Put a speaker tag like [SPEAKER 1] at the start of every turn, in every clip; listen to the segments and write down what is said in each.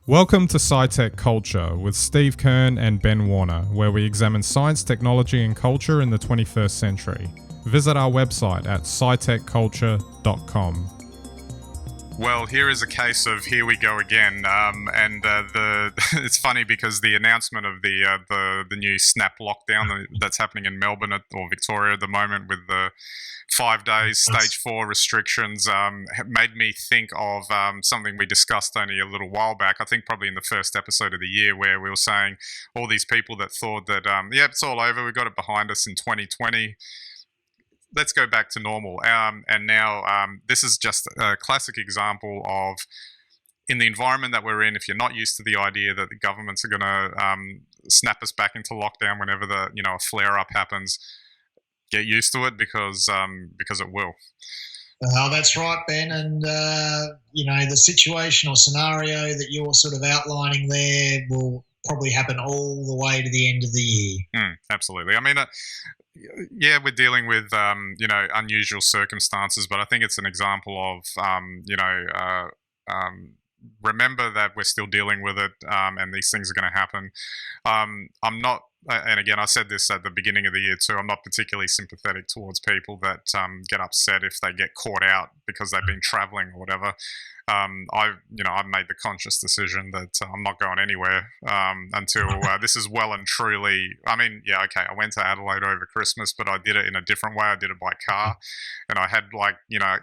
[SPEAKER 1] Welcome to SciTech Culture with Steve Kern and Ben Warner, where we examine science, technology and culture in the 21st century. Visit our website at scitechculture.com.
[SPEAKER 2] Well, here is a case of here we go again, it's funny because the announcement of the new snap lockdown that's happening in Melbourne or Victoria at the moment with the 5 days stage 4 restrictions made me think of something we discussed only a little while back. I think probably in the first episode of the year, where we were saying all these people that thought that it's all over, we got it behind us in 2020. Let's go back to normal. And now this is just a classic example of, in the environment that we're in, if you're not used to the idea that the governments are going to snap us back into lockdown whenever a flare up happens, get used to it because it will.
[SPEAKER 3] That's right, Ben. And, the situation or scenario that you're sort of outlining there will probably happen all the way to the end of the year.
[SPEAKER 2] Absolutely. I mean, we're dealing with, unusual circumstances, but I think it's an example of, remember that we're still dealing with it, and these things are going to happen. I'm not, and again, I said this at the beginning of the year too, I'm not particularly sympathetic towards people that get upset if they get caught out because they've been traveling or whatever. I've made the conscious decision that I'm not going anywhere until this is well and truly. I went to Adelaide over Christmas, but I did it in a different way. I did it by car, and I had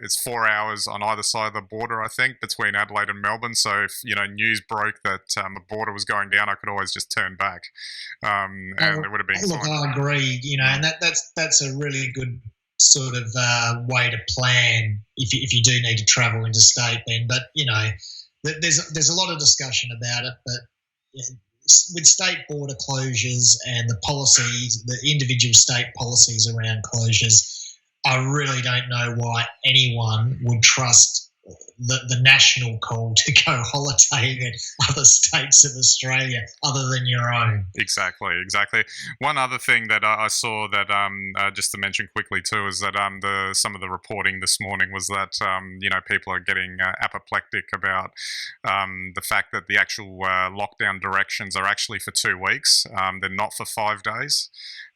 [SPEAKER 2] it's 4 hours on either side of the border, I think, between Adelaide and Melbourne. So if news broke that the border was going down, I could always just turn back, and it would have been fine.
[SPEAKER 3] I agree. And that's a really good sort of way to plan if you do need to travel interstate, Ben. But there's a lot of discussion about it. But with state border closures and the policies, the individual state policies around closures, I really don't know why anyone would trust the national call to go holidaying in other states of Australia other than your own.
[SPEAKER 2] Exactly. One other thing that I saw that just to mention quickly too is that some of the reporting this morning was that people are getting apoplectic about the fact that the actual lockdown directions are actually for 2 weeks. They're not for 5 days.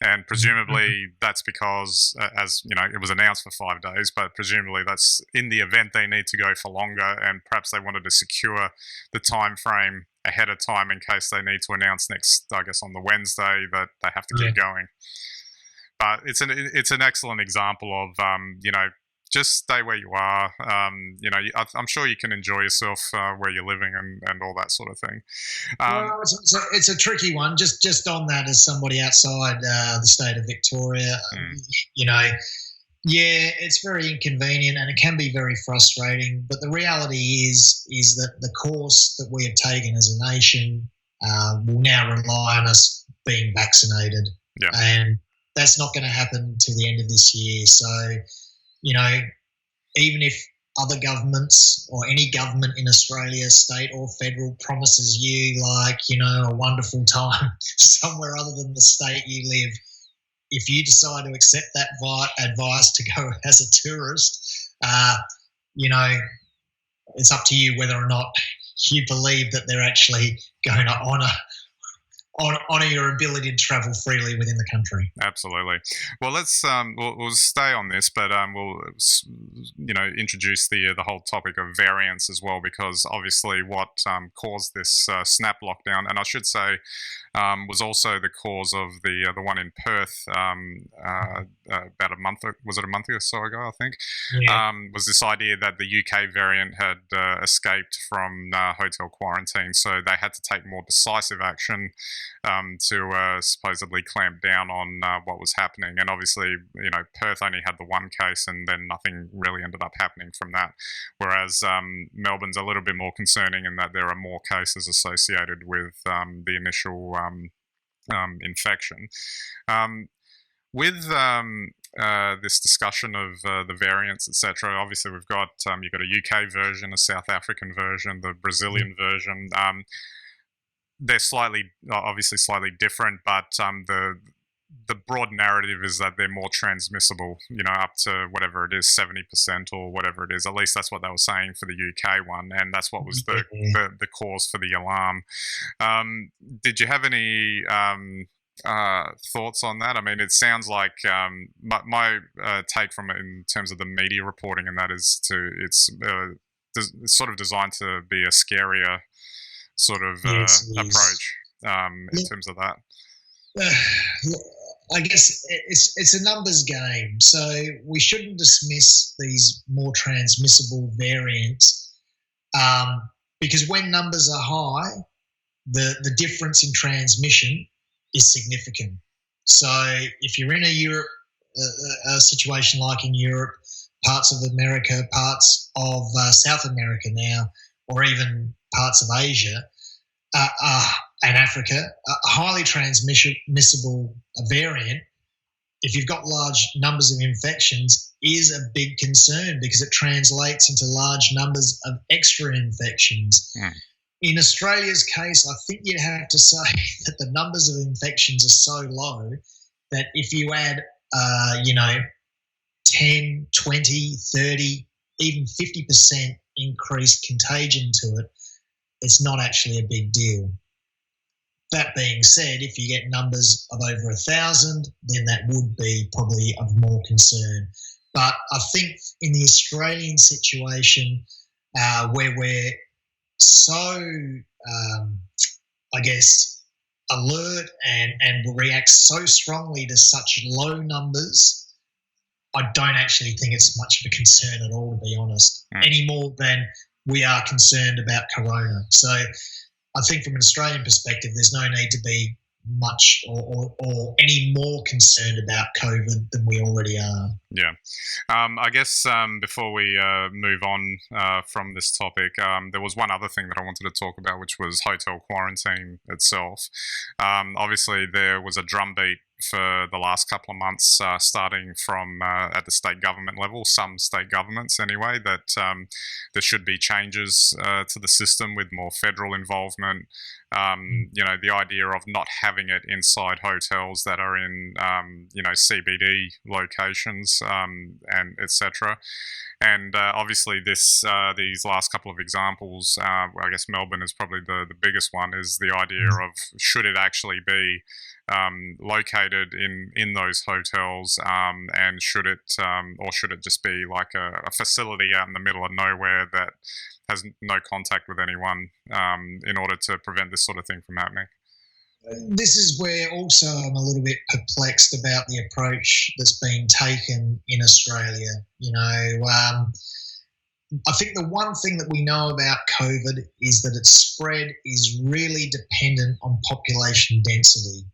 [SPEAKER 2] And presumably that's because, it was announced for 5 days, but presumably that's in the event they need to go for longer, and perhaps they wanted to secure the time frame ahead of time in case they need to announce next, I guess, on the Wednesday that they have to keep going. But it's an excellent example of, just stay where you are. I'm sure you can enjoy yourself where you're living and all that sort of thing.
[SPEAKER 3] It's a tricky one. Just on that, as somebody outside the state of Victoria, it's very inconvenient and it can be very frustrating. But the reality is that the course that we have taken as a nation will now rely on us being vaccinated, and that's not going to happen till the end of this year. So, even if other governments or any government in Australia, state or federal, promises you a wonderful time somewhere other than the state you live, if you decide to accept that advice to go as a tourist, it's up to you whether or not you believe that they're actually going to honour your ability to travel freely within the country.
[SPEAKER 2] Absolutely. Well, let's we'll stay on this, but we'll introduce the whole topic of variants as well, because obviously what caused this snap lockdown, and I should say was also the cause of the one in Perth about a month. Was it a month or so ago? I think. Was this idea that the UK variant had escaped from hotel quarantine, so they had to take more decisive action to supposedly clamp down on what was happening. And obviously, Perth only had the one case, and then nothing really ended up happening from that. Whereas Melbourne's a little bit more concerning in that there are more cases associated with the initial infection. With this discussion of the variants, etc., obviously we've got you've got a UK version, a South African version, the Brazilian version. They're obviously slightly different, but the broad narrative is that they're more transmissible, up to whatever it is, 70% or whatever it is. At least that's what they were saying for the UK one, and that's what was the cause for the alarm. Did you have any thoughts on that? I mean, it sounds like my take from it in terms of the media reporting, and that is it's sort of designed to be a scarier sort of approach in terms of that.
[SPEAKER 3] I guess it's a numbers game, so we shouldn't dismiss these more transmissible variants because when numbers are high, the difference in transmission is significant. So if you're in a situation like in Europe, parts of America, parts of South America now, or even parts of Asia and Africa, a highly transmissible variant, if you've got large numbers of infections, is a big concern because it translates into large numbers of extra infections.
[SPEAKER 2] Mm.
[SPEAKER 3] In Australia's case, I think you'd have to say that the numbers of infections are so low that if you add, 10, 20, 30, even 50% increased contagion to it, it's not actually a big deal. That being said, if you get numbers of over 1,000, then that would be probably of more concern. But I think in the Australian situation, where we're so, alert and react so strongly to such low numbers, I don't actually think it's much of a concern at all, to be honest, any more than we are concerned about corona. So I think from an Australian perspective, there's no need to be much or any more concerned about COVID than we already are.
[SPEAKER 2] Yeah. I guess before we move on from this topic, there was one other thing that I wanted to talk about, which was hotel quarantine itself. Obviously, there was a drumbeat for the last couple of months, starting from at the state government level, some state governments anyway, that there should be changes to the system with more federal involvement. The idea of not having it inside hotels that are in, CBD locations, and etc. And obviously, these last couple of examples, I guess Melbourne is probably the biggest one, is the idea of should it actually be located in those hotels, and should it just be like a facility out in the middle of nowhere that has no contact with anyone, in order to prevent this sort of thing from happening?
[SPEAKER 3] This is where also I'm a little bit perplexed about the approach that's been taken in Australia. I think the one thing that we know about COVID is that its spread is really dependent on population density.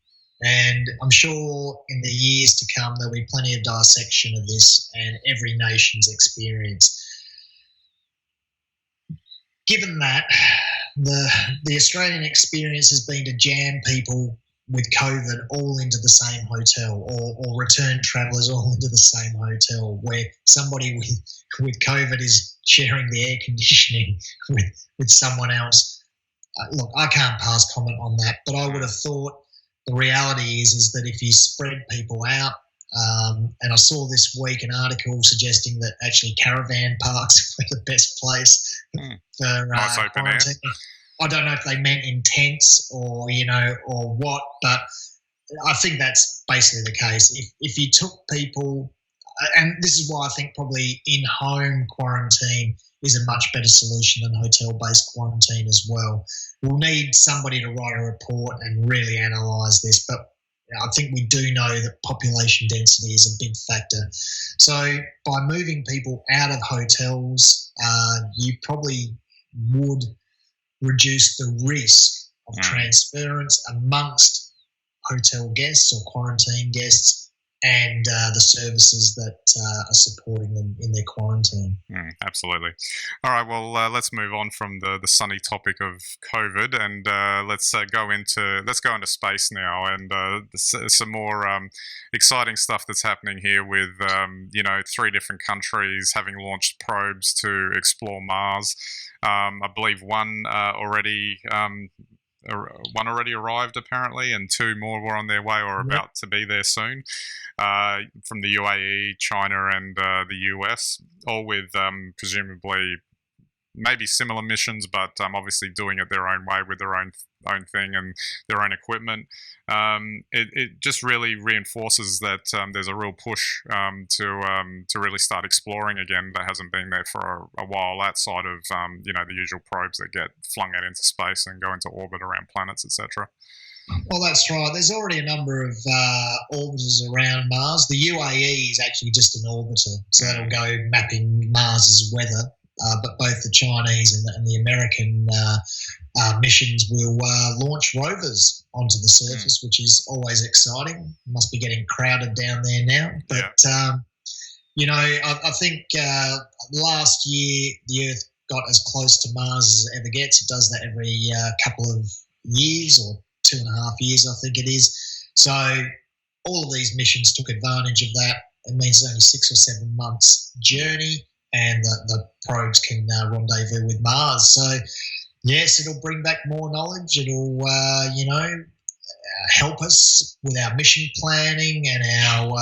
[SPEAKER 3] And I'm sure in the years to come, there'll be plenty of dissection of this and every nation's experience. Given that, the Australian experience has been to jam people with COVID all into the same hotel, or return travellers all into the same hotel, where somebody with COVID is sharing the air conditioning with someone else. Look, I can't pass comment on that, but I would have thought the reality is that if you spread people out, and I saw this week an article suggesting that actually caravan parks were the best place for
[SPEAKER 2] nice open
[SPEAKER 3] quarantine. Air. I don't know if they meant in tents or what, but I think that's basically the case. If you took people, and this is why I think probably in-home quarantine is a much better solution than hotel-based quarantine as well. We'll need somebody to write a report and really analyse this, but I think we do know that population density is a big factor. So by moving people out of hotels, you probably would reduce the risk of transference amongst hotel guests or quarantine guests and the services that are supporting them in their quarantine.
[SPEAKER 2] Absolutely. All right, well, let's move on from the sunny topic of COVID, and let's go into space now, and some more exciting stuff that's happening here with 3 different countries having launched probes to explore Mars. I believe one already one already arrived apparently, and 2 more were on their way or about to be there soon, from the UAE, China, and the US, all with presumably maybe similar missions, but obviously doing it their own way with their own thing and their own equipment. It just really reinforces that there's a real push to really start exploring again that hasn't been there for a while, outside of the usual probes that get flung out into space and go into orbit around planets, etc.
[SPEAKER 3] Well, that's right. There's already a number of orbiters around Mars. The UAE is actually just an orbiter, so that'll go mapping Mars's weather. But both the Chinese and the American missions will launch rovers onto the surface, which is always exciting. Must be getting crowded down there now. But, I think last year the Earth got as close to Mars as it ever gets. It does that every couple of years, or 2.5 years, I think it is. So all of these missions took advantage of that. It means it's only 6 or 7 months journey, and the probes can rendezvous with Mars. So, yes, it'll bring back more knowledge. It'll, help us with our mission planning and our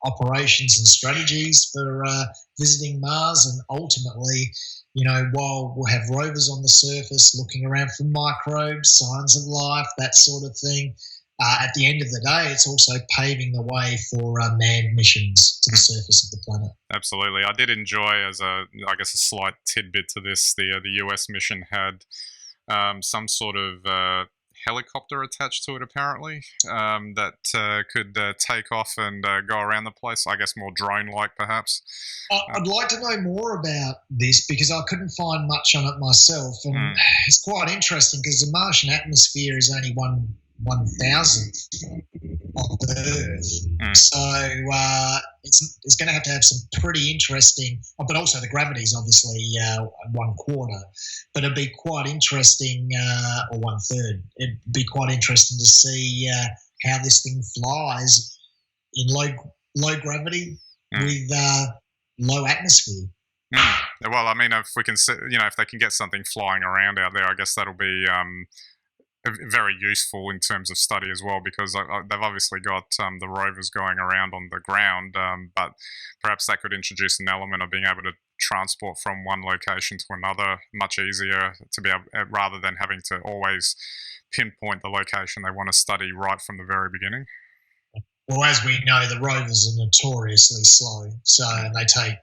[SPEAKER 3] operations and strategies for visiting Mars. And ultimately, while we'll have rovers on the surface looking around for microbes, signs of life, that sort of thing, at the end of the day, it's also paving the way for manned missions to the surface of the planet.
[SPEAKER 2] Absolutely. I did enjoy, as a slight tidbit to this, the US mission had some sort of helicopter attached to it, apparently, that could take off and go around the place. I guess more drone-like, perhaps.
[SPEAKER 3] I'd like to know more about this, because I couldn't find much on it myself, and it's quite interesting because the Martian atmosphere is only 1,000th of Earth. So it's going to have some pretty interesting, but also the gravity is obviously 1/4, but it'd be quite interesting, or 1/3. It'd be quite interesting to see how this thing flies in low gravity with low atmosphere.
[SPEAKER 2] Well, I mean, if we can, if they can get something flying around out there, I guess that'll be very useful in terms of study as well, because they've obviously got the rovers going around on the ground, but perhaps that could introduce an element of being able to transport from one location to another much easier, to be able, rather than having to always pinpoint the location they want to study right from the very beginning.
[SPEAKER 3] Well, as we know, the rovers are notoriously slow, so they take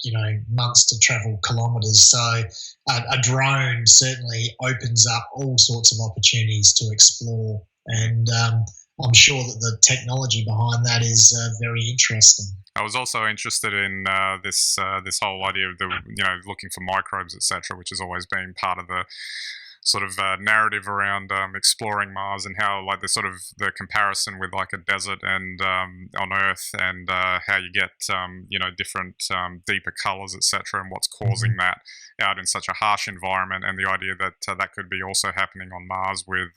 [SPEAKER 3] months to travel kilometres. So a drone certainly opens up all sorts of opportunities to explore, and I'm sure that the technology behind that is very interesting.
[SPEAKER 2] I was also interested in this whole idea of looking for microbes, etc., which has always been part of the sort of narrative around exploring Mars, and how the comparison with like a desert and on Earth, and how you get different deeper colors, etc., and what's causing that out in such a harsh environment, and the idea that that could be also happening on Mars with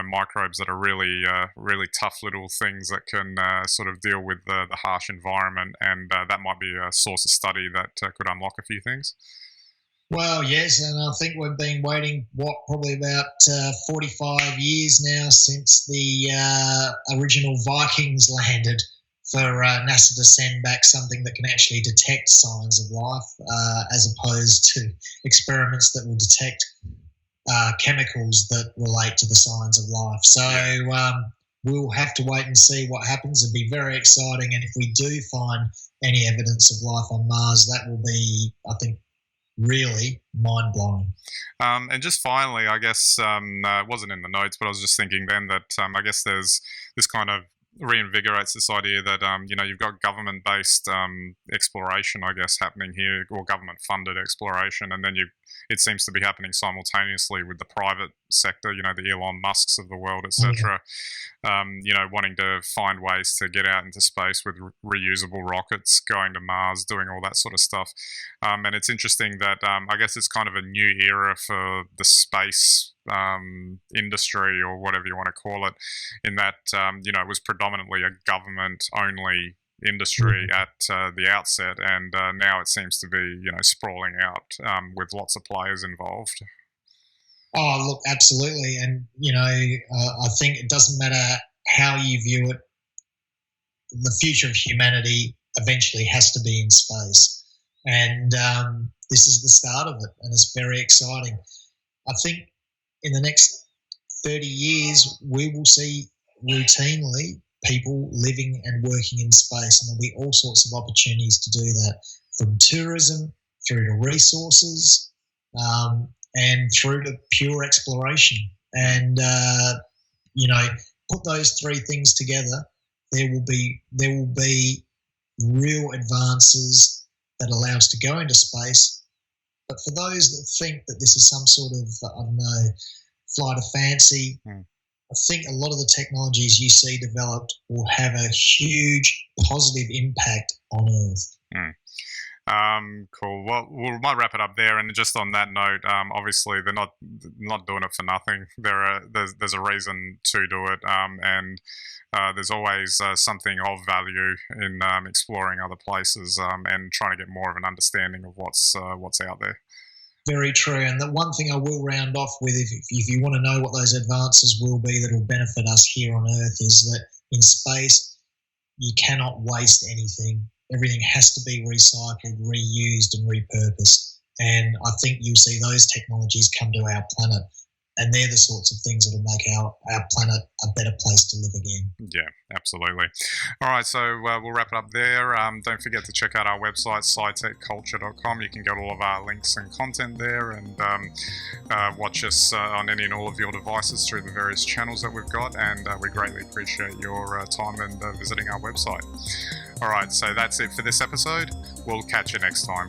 [SPEAKER 2] microbes that are really tough little things that can sort of deal with the harsh environment, and that might be a source of study that could unlock a few things.
[SPEAKER 3] Well, yes, and I think we've been waiting, probably about 45 years now since the original Vikings landed, for NASA to send back something that can actually detect signs of life, as opposed to experiments that will detect chemicals that relate to the signs of life. So we'll have to wait and see what happens. It'll be very exciting, and if we do find any evidence of life on Mars, that will be, I think, really mind-blowing.
[SPEAKER 2] And just finally, I guess, it wasn't in the notes, but I was just thinking then that I guess there's this kind of reinvigorates this idea that you've got government-based exploration, I guess, happening here, or government-funded exploration, and then it seems to be happening simultaneously with the private sector, the Elon Musks of the world, etc. Wanting to find ways to get out into space with reusable rockets, going to Mars, doing all that sort of stuff. And it's interesting that I guess it's kind of a new era for the space industry, or whatever you want to call it, in that it was predominantly a government-only industry at the outset, and now it seems to be sprawling out with lots of players involved.
[SPEAKER 3] Oh, look, absolutely. And, I think it doesn't matter how you view it, the future of humanity eventually has to be in space. And this is the start of it, and it's very exciting. I think in the next 30 years, we will see routinely people living and working in space, and there'll be all sorts of opportunities to do that, from tourism through to resources and through to pure exploration. And, put those three things together, there will be real advances that allow us to go into space. But for those that think that this is some sort of, flight of fancy, I think a lot of the technologies you see developed will have a huge positive impact on Earth.
[SPEAKER 2] Cool. Well, we might wrap it up there. And just on that note, obviously they're not doing it for nothing. There's a reason to do it, and there's always something of value in exploring other places and trying to get more of an understanding of what's out there.
[SPEAKER 3] Very true. And the one thing I will round off with, if you want to know what those advances will be that will benefit us here on Earth, is that in space you cannot waste anything. Everything has to be recycled, reused and repurposed. And I think you'll see those technologies come to our planet. And they're the sorts of things that will make our planet a better place to live again.
[SPEAKER 2] Yeah, absolutely. All right, so we'll wrap it up there. Don't forget to check out our website, scitechculture.com. You can get all of our links and content there, and watch us on any and all of your devices through the various channels that we've got. And we greatly appreciate your time and visiting our website. All right, so that's it for this episode. We'll catch you next time.